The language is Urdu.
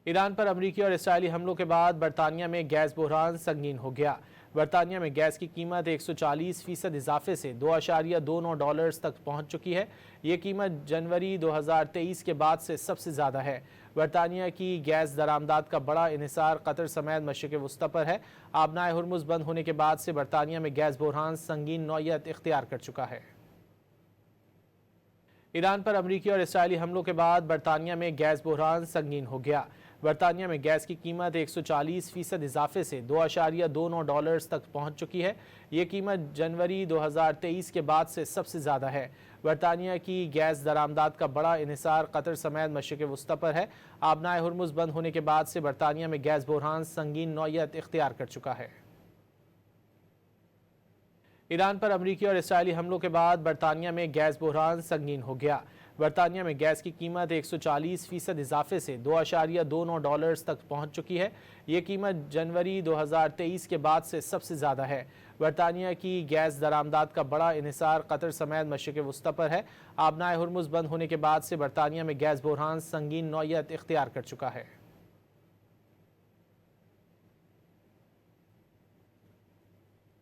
ایران پر امریکی اور اسرائیلی حملوں کے بعد برطانیہ میں گیس بحران سنگین ہو گیا۔ برطانیہ میں گیس کی قیمت 140% اضافے سے $2.29 تک پہنچ چکی ہے۔ یہ قیمت جنوری 2023 کے بعد سے سب سے زیادہ ہے۔ برطانیہ کی گیس درآمدات کا بڑا انحصار قطر سمیت مشرق وسطی پر ہے۔ آبنائے ہرمز بند ہونے کے بعد سے برطانیہ میں گیس بحران سنگین نوعیت اختیار کر چکا ہے۔ ایران پر امریکی اور اسرائیلی حملوں کے بعد برطانیہ میں گیس بحران سنگین ہو گیا۔ برطانیہ میں گیس کی قیمت 140% اضافے سے $2.29 تک پہنچ چکی ہے۔ یہ قیمت جنوری 2023 کے بعد سے سب سے زیادہ ہے۔ برطانیہ کی گیس درآمدات کا بڑا انحصار قطر سمیت مشرق وسطی پر ہے۔ آبنائے ہرمز بند ہونے کے بعد سے برطانیہ میں گیس بحران سنگین نوعیت اختیار کر چکا ہے۔ ایران پر امریکی اور اسرائیلی حملوں کے بعد برطانیہ میں گیس بحران سنگین ہو گیا۔ برطانیہ میں گیس کی قیمت 140% اضافے سے $2.29 تک پہنچ چکی ہے۔ یہ قیمت جنوری 2023 کے بعد سے سب سے زیادہ ہے۔ برطانیہ کی گیس درآمدات کا بڑا انحصار قطر سمیت مشرق وسطی پر ہے۔ آبنائے ہرمز بند ہونے کے بعد سے برطانیہ میں گیس بحران سنگین نوعیت اختیار کر چکا ہے۔